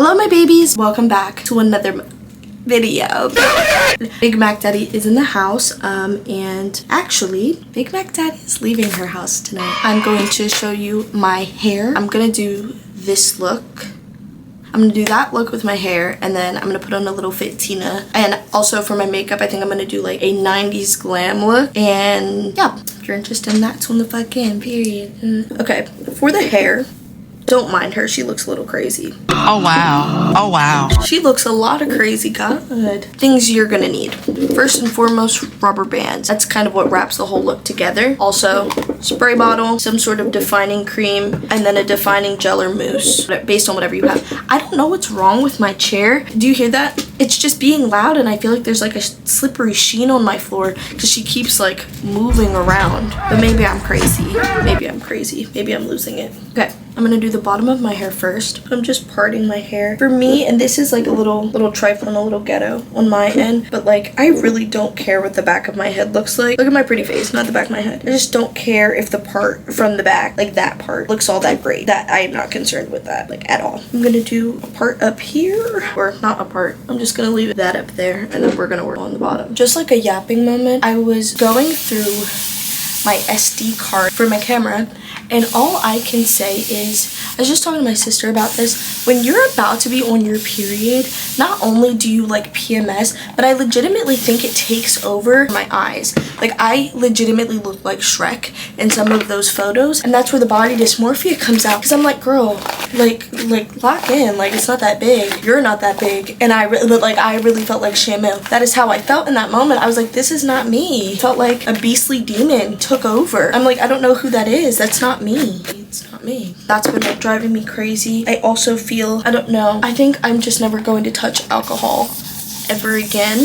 Hello my babies, welcome back to another video. Big Mac Daddy is in the house and actually Big Mac Daddy is leaving her house tonight. I'm going to show you my hair. I'm gonna do this look. I'm gonna do that look with my hair, and then I'm gonna put on a little fit Tina. And also for my makeup, I think I'm gonna do like a 90s glam look. And yeah, if you're interested in that, tune the fuck in, period. Okay, for the hair, don't mind her, she looks a little crazy. Oh wow, oh wow. She looks a lot of crazy, God. Things you're gonna need. First and foremost, rubber bands. That's kind of what wraps the whole look together. Also, spray bottle, some sort of defining cream, and then a defining gel or mousse, based on whatever you have. I don't know what's wrong with my chair. Do you hear that? It's just being loud, and I feel like there's like a slippery sheen on my floor because she keeps like moving around. But maybe I'm crazy. Maybe I'm crazy. Maybe I'm losing it. Okay, I'm gonna do the bottom of my hair first. I'm just parting my hair. For me, and this is like a little trifle and a little ghetto on my end, but like I really don't care what the back of my head looks like. Look at my pretty face, not the back of my head. I just don't care if the part from the back, like that part, looks all that great. That I am not concerned with that, like at all. I'm gonna do a part up here, or not a part. I'm just gonna leave that up there, and then we're gonna work on the bottom. Just like a yapping moment, I was going through my SD card for my camera, and all I can say is, I was just talking to my sister about this, when you're about to be on your period, not only do you like PMS, but I legitimately think it takes over my eyes. Like I legitimately look like Shrek in some of those photos, and that's where the body dysmorphia comes out, because I'm like, girl, like lock in, like it's not that big, you're not that big. And I really felt like Shamu. That is how I felt in that moment. I was like, this is not me. I felt like a beastly demon took over. I'm like, I don't know who that is. That's not me. It's not me. That's been like driving me crazy. I also feel, I don't know, I think I'm just never going to touch alcohol ever again.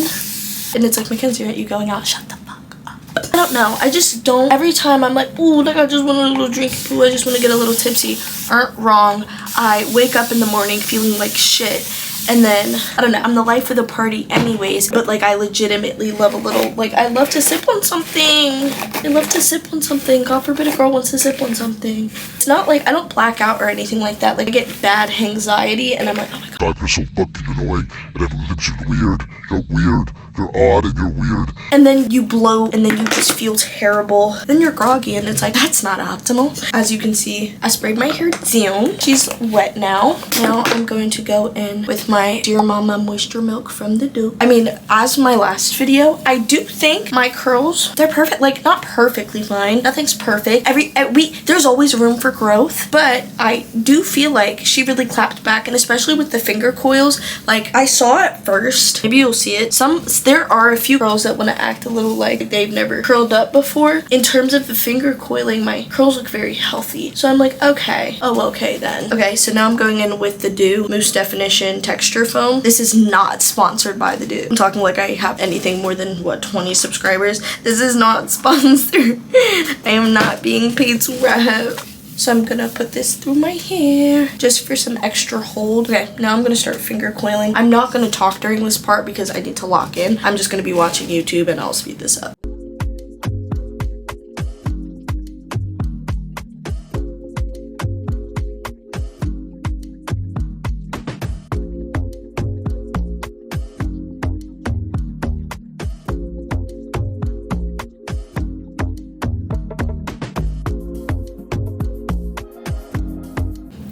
And it's like, Mackenzie, aren't you going out? Shut the fuck up. I don't know, I just don't. Every time I'm like, ooh, like I just want a little drink, ooh, I just want to get a little tipsy. Aren't wrong. I wake up in the morning feeling like shit. And then, I don't know, I'm the life of the party anyways, but like I legitimately love a little, like I love to sip on something. I love to sip on something. God forbid a girl wants to sip on something. It's not like, I don't black out or anything like that. Like I get bad anxiety and I'm like, oh my God, you're so fucking annoying and everyone thinks you're weird. You're weird. You're odd and you're weird. And then you blow and then you just feel terrible. Then you're groggy and it's like, that's not optimal. As you can see, I sprayed my hair down. She's wet now. Now I'm going to go in with my Dear Mama Moisture Milk from the Duke. I mean, as my last video, I do think my curls, they're perfect. Like, not perfectly fine. Nothing's perfect. There's always room for growth, but I do feel like she really clapped back, and especially with the finger coils, like I saw at first, maybe you'll see it, there are a few girls that want to act a little like they've never curled up before. In terms of the finger coiling, my curls look very healthy. So I'm like, okay. Oh, okay then. Okay, so now I'm going in with the Dew Mousse Definition Texture Foam. This is not sponsored by the Dew. I'm talking like I have anything more than, what, 20 subscribers? This is not sponsored. I am not being paid to rap. So I'm gonna put this through my hair just for some extra hold. Okay, now I'm gonna start finger coiling. I'm not gonna talk during this part because I need to lock in. I'm just gonna be watching YouTube and I'll speed this up.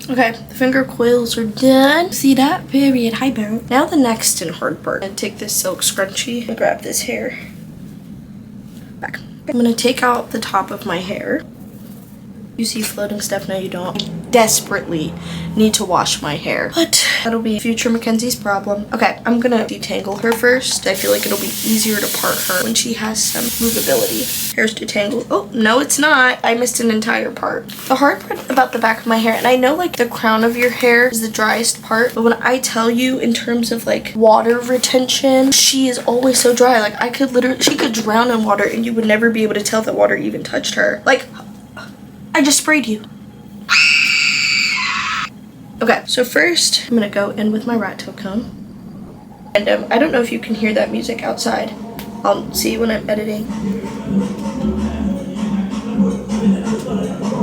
Okay, the finger coils are done. See that? Period. Hi, Bear. Now the next and hard part. I'm gonna take this silk scrunchie and grab this hair back. I'm gonna take out the top of my hair. You see floating stuff? No, you don't. I desperately need to wash my hair, but that'll be future Mackenzie's problem. Okay, I'm gonna detangle her first. I feel like it'll be easier to part her when she has some movability. Hair's detangled. Oh, no, it's not. I missed an entire part. The hard part about the back of my hair, and I know like the crown of your hair is the driest part, but when I tell you in terms of like water retention, she is always so dry. Like she could drown in water and you would never be able to tell that water even touched her. Like, I just sprayed you. Okay, so first I'm gonna go in with my rat tail comb. And I don't know if you can hear that music outside. I'll see when I'm editing.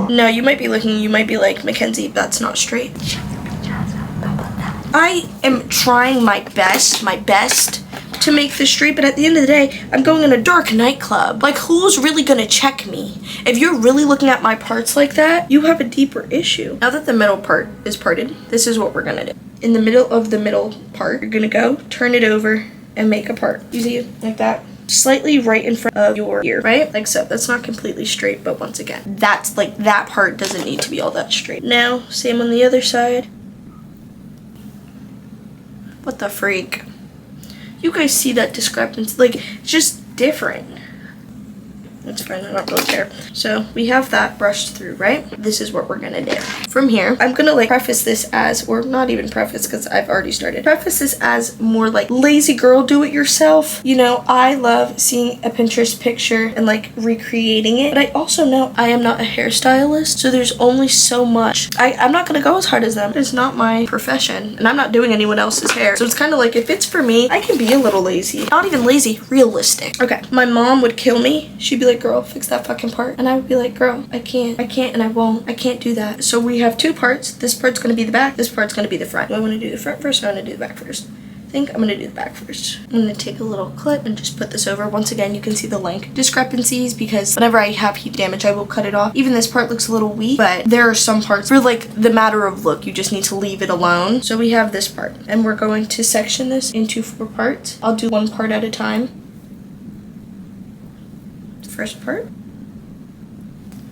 No, you might be looking, you might be like, Mackenzie, that's not straight. Shut your bitch ass up. Don't put that I am trying my best to make this straight, but at the end of the day, I'm going in a dark nightclub. Like, who's really gonna check me? If you're really looking at my parts like that, you have a deeper issue. Now that the middle part is parted, this is what we're gonna do. In the middle of the middle part, you're gonna go, turn it over, and make a part. You see it? Like that. Slightly right in front of your ear, right? Like so. That's not completely straight, but once again, that's like, that part doesn't need to be all that straight. Now, same on the other side. What the freak? You guys see that discrepancy? Like, it's just different. That's fine, I don't really care. So we have that brushed through, right? This is what we're gonna do. From here, I'm gonna like preface this as, or not even preface because I've already started. Preface this as more like lazy girl do it yourself. You know, I love seeing a Pinterest picture and like recreating it. But I also know I am not a hairstylist. So there's only so much. I'm not gonna go as hard as them. It's not my profession. And I'm not doing anyone else's hair. So it's kind of like, if it's for me, I can be a little lazy. Not even lazy, realistic. Okay, my mom would kill me. She'd be like, girl, fix that fucking part. And I would be like, girl, I can't and I won't. I can't do that. So we have two parts. This part's gonna be the back, this part's gonna be the front. Do I wanna do the front first or I wanna do the back first? I think I'm gonna do the back first. I'm gonna take a little clip and just put this over. Once again, you can see the length discrepancies because whenever I have heat damage, I will cut it off. Even this part looks a little weak, but there are some parts for like the matter of look, you just need to leave it alone. So we have this part and we're going to section this into 4 parts. I'll do one part at a time. First part.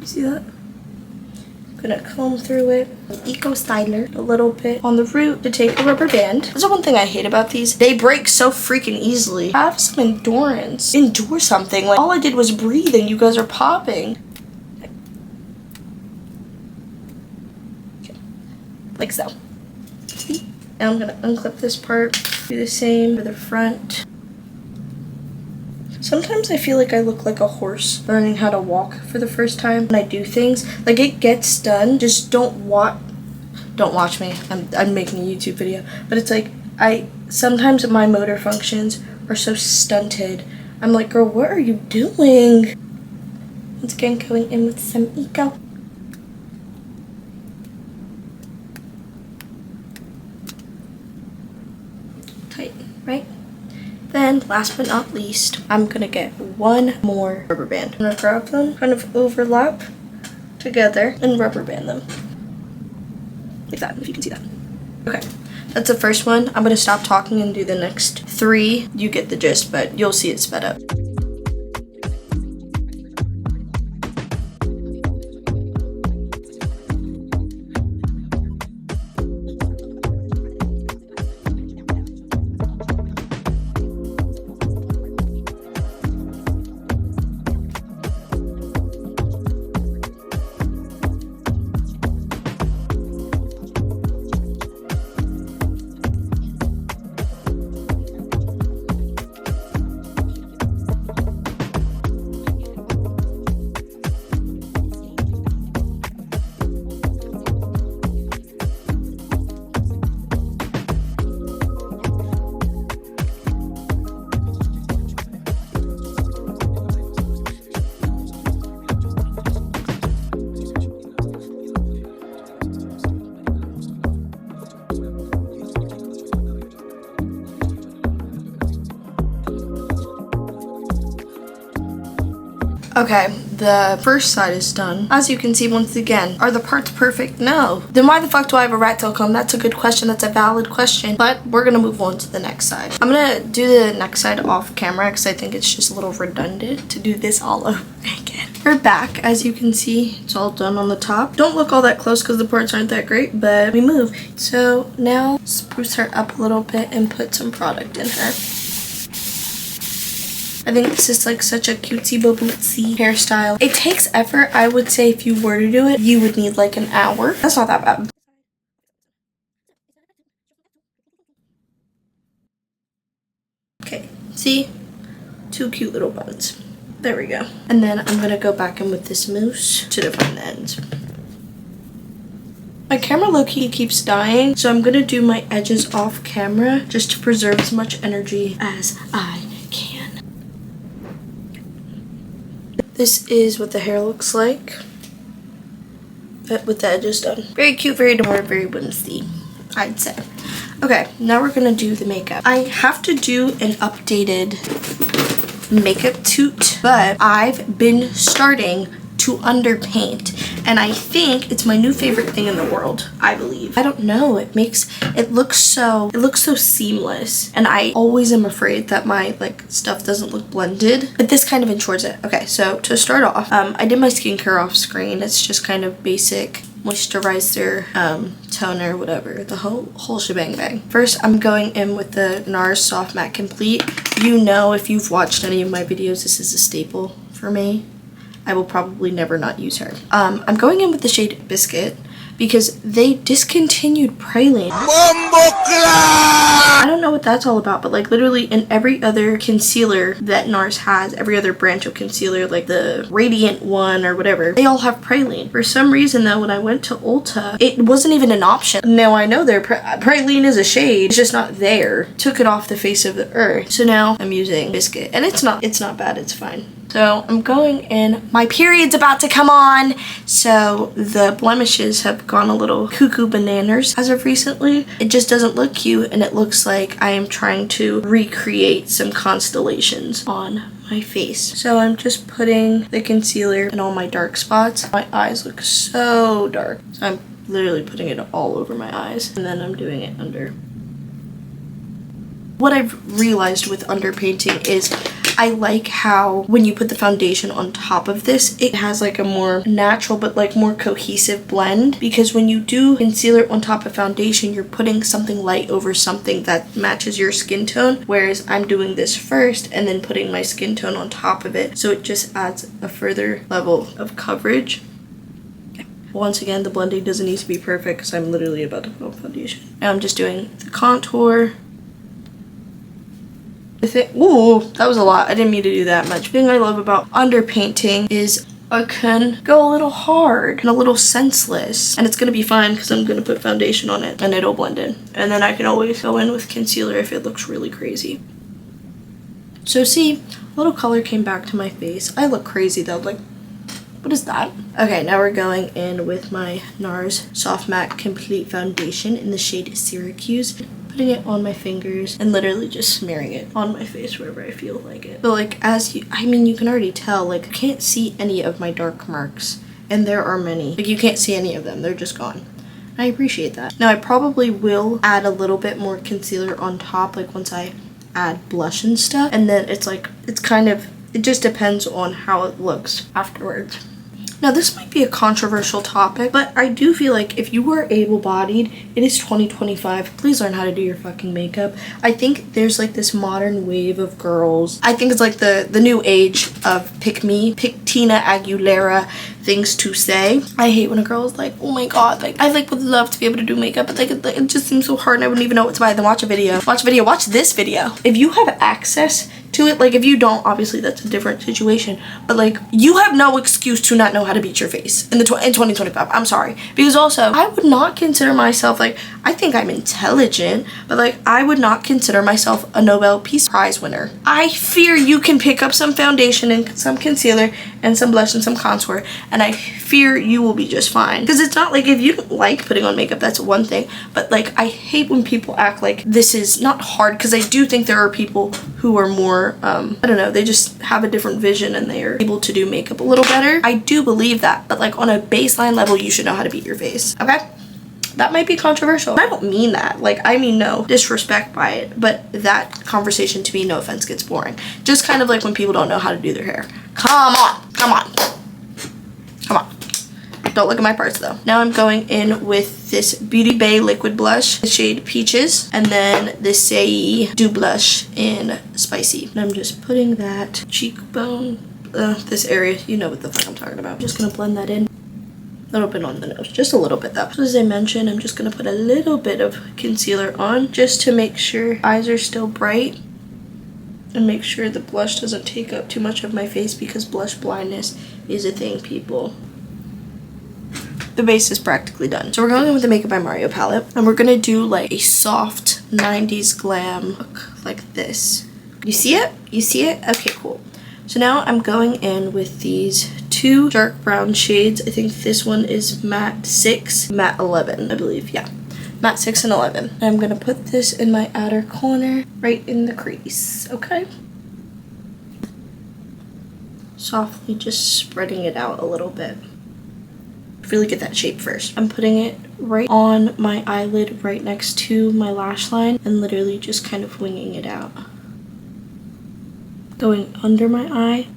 You see that? I'm gonna comb through it. Eco styler a little bit on the root to take a rubber band. That's the one thing I hate about these. They break so freaking easily. Have some endurance. Endure something. Like, all I did was breathe and you guys are popping. Okay. Like so. See? Now I'm gonna unclip this part. Do the same for the front. Sometimes I feel like I look like a horse learning how to walk for the first time when I do things. Like, it gets done. Just don't watch me. I'm making a YouTube video. But it's like, sometimes my motor functions are so stunted. I'm like, girl, what are you doing? Once again, going in with some eco. Tight, right? Then, last but not least, I'm gonna get one more rubber band. I'm gonna grab them, kind of overlap together, and rubber band them. Like that, if you can see that. Okay, that's the first one. I'm gonna stop talking and do the next 3. You get the gist, but you'll see it sped up. Okay, the first side is done. As you can see, once again, are the parts perfect? No. Then why the fuck do I have a rat tail comb? That's a good question. That's a valid question. But we're gonna move on to the next side. I'm gonna do the next side off camera because I think it's just a little redundant to do this all over again. For back, as you can see, it's all done on the top. Don't look all that close because the parts aren't that great, but we move. So now spruce her up a little bit and put some product in her. I think this is like such a cutesy babootsy hairstyle. It takes effort. I would say if you were to do it, you would need like an hour. That's not that bad. Okay, see? 2 cute little buns. There we go. And then I'm gonna go back in with this mousse to define the ends. My camera low-key keeps dying, so I'm gonna do my edges off camera just to preserve as much energy as I can. This is what the hair looks like with the edges done. Very cute, very adorable, very whimsy. I'd say. Okay, now we're gonna do the makeup. I have to do an updated makeup toot, but I've been starting to underpaint, and I think it's my new favorite thing in the world. I believe. I don't know. It looks so seamless, and I always am afraid that my like stuff doesn't look blended, but this kind of ensures it. Okay, so to start off, I did my skincare off screen. It's just kind of basic moisturizer, toner, whatever, the whole shebang bang. First, I'm going in with the NARS Soft Matte Complete. You know, if you've watched any of my videos, this is a staple for me. I will probably never not use her. I'm going in with the shade Biscuit because they discontinued praline. I don't know what that's all about, but like literally in every other concealer that NARS has, every other branch of concealer, like the Radiant one or whatever, they all have praline. For some reason though, when I went to Ulta, it wasn't even an option. Now I know praline is a shade, it's just not there. Took it off the face of the earth. So now I'm using Biscuit, and it's not bad, it's fine. So I'm going in, my period's about to come on, so the blemishes have gone a little cuckoo bananas as of recently. It just doesn't look cute, and it looks like I am trying to recreate some constellations on my face. So I'm just putting the concealer in all my dark spots. My eyes look so dark, so I'm literally putting it all over my eyes, and then I'm doing it under. What I've realized with underpainting is I like how when you put the foundation on top of this, it has like a more natural but like more cohesive blend, because when you do concealer on top of foundation, you're putting something light over something that matches your skin tone, whereas I'm doing this first and then putting my skin tone on top of it, so it just adds a further level of coverage. Once again, the blending doesn't need to be perfect because I'm literally about to put on foundation. Now I'm just doing the contour. Ooh, that was a lot. I didn't mean to do that much. The thing I love about underpainting is I can go a little hard and a little senseless, and it's gonna be fine because I'm gonna put foundation on it and it'll blend in. And then I can always go in with concealer if it looks really crazy. So see, a little color came back to my face. I look crazy though, like, what is that? Okay, now we're going in with my NARS Soft Matte Complete Foundation in the shade Syracuse. Putting it on my fingers and literally just smearing it on my face wherever I feel like it. So like you can already tell, like I can't see any of my dark marks, and there are many. Like you can't see any of them, they're just gone. I appreciate that. Now I probably will add a little bit more concealer on top, like once I add blush and stuff, and then it just depends on how it looks afterwards. Now this might be a controversial topic, but I do feel like if you are able-bodied, it is 2025, please learn how to do your fucking makeup. I think there's like this modern wave of girls. I think it's like the new age of pick Tina Aguilera things to say. I hate when a girl is like, oh my god, like I like would love to be able to do makeup, but like it just seems so hard and I wouldn't even know what to buy. Then watch this video. If you have access to it, like if you don't, obviously that's a different situation, but like you have no excuse to not know how to beat your face in 2025. I'm sorry, because also I would not consider myself, like I think I'm intelligent, but like I would not consider myself a Nobel Peace Prize winner. I fear you can pick up some foundation and some concealer and some blush and some contour, and I fear you will be just fine. Because it's not like, if you don't like putting on makeup, that's one thing, but like I hate when people act like this is not hard, because I do think there are people who are more I don't know, they just have a different vision and they are able to do makeup a little better. I do believe that, but like on a baseline level, you should know how to beat your face, okay? That might be controversial. I don't mean that, like I mean no disrespect by it, but that conversation to me, no offense, gets boring. Just kind of like when people don't know how to do their hair. Come on. Don't look at my parts though. Now I'm going in with this Beauty Bay liquid blush, the shade Peaches, and then this Say Dew blush in Spicy. And I'm just putting that cheekbone, this area, you know what the fuck I'm talking about. I'm just gonna blend that in. A little bit on the nose, just a little bit though. So as I mentioned, I'm just gonna put a little bit of concealer on just to make sure eyes are still bright and make sure the blush doesn't take up too much of my face, because blush blindness is a thing, people. The base is practically done. So we're going in with the Makeup by Mario palette, and we're gonna do like a soft 90s glam look like this. You see it? You see it? Okay, cool. So now I'm going in with these two dark brown shades. I think this one is matte 6, matte 11, I believe, yeah. matte 6 and 11. And I'm gonna put this in my outer corner, right in the crease, okay? Softly just spreading it out a little bit. Really get that shape first. I'm putting it right on my eyelid right next to my lash line and literally just kind of winging it out. Going under my eye.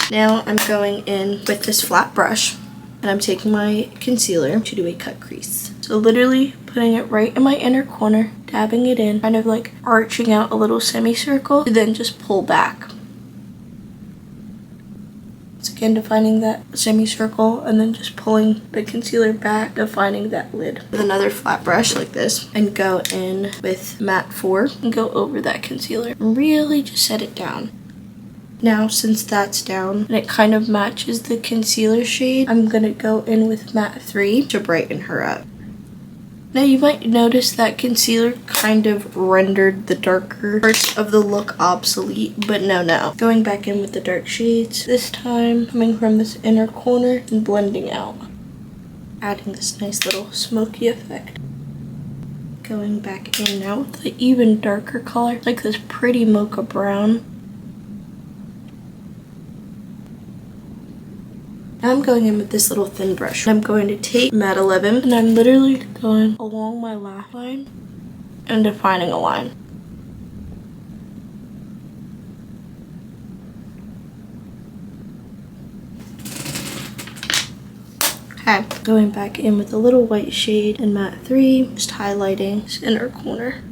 Now I'm going in with this flat brush and I'm taking my concealer to do a cut crease. So literally putting it right in my inner corner, dabbing it in, kind of like arching out a little semicircle, and then just pull back. Again, defining that semicircle and then just pulling the concealer back, defining that lid. With another flat brush like this and go in with matte 4 and go over that concealer and really just set it down. Now, since that's down and it kind of matches the concealer shade, I'm gonna go in with matte 3 to brighten her up. Now you might notice that concealer kind of rendered the darker parts of the look obsolete, but no. Going back in with the dark shades, this time coming from this inner corner and blending out. Adding this nice little smoky effect. Going back in now with the even darker color, like this pretty mocha brown. Now I'm going in with this little thin brush. I'm going to take matte 11 and I'm literally going along my lash line and defining a line. Okay, going back in with a little white shade in matte 3, just highlighting this inner corner.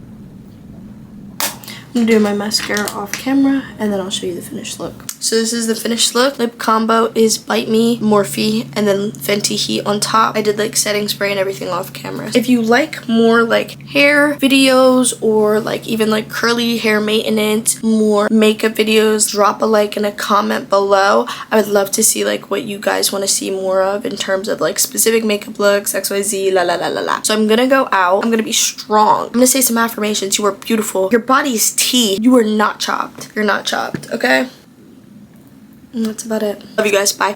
I'm gonna do my mascara off camera and then I'll show you the finished look. So this is the finished look. Lip combo is Bite Me, Morphe, and then Fenty Heat on top. I did like setting spray and everything off camera. If you like more like hair videos or like even like curly hair maintenance, more makeup videos, drop a like and a comment below. I would love to see like what you guys want to see more of in terms of like specific makeup looks, XYZ, la la la la la. So I'm gonna go out. I'm gonna be strong. I'm gonna say some affirmations. You are beautiful. Your body is tea. You are not chopped. You're not chopped, okay? And that's about it. Love you guys. Bye.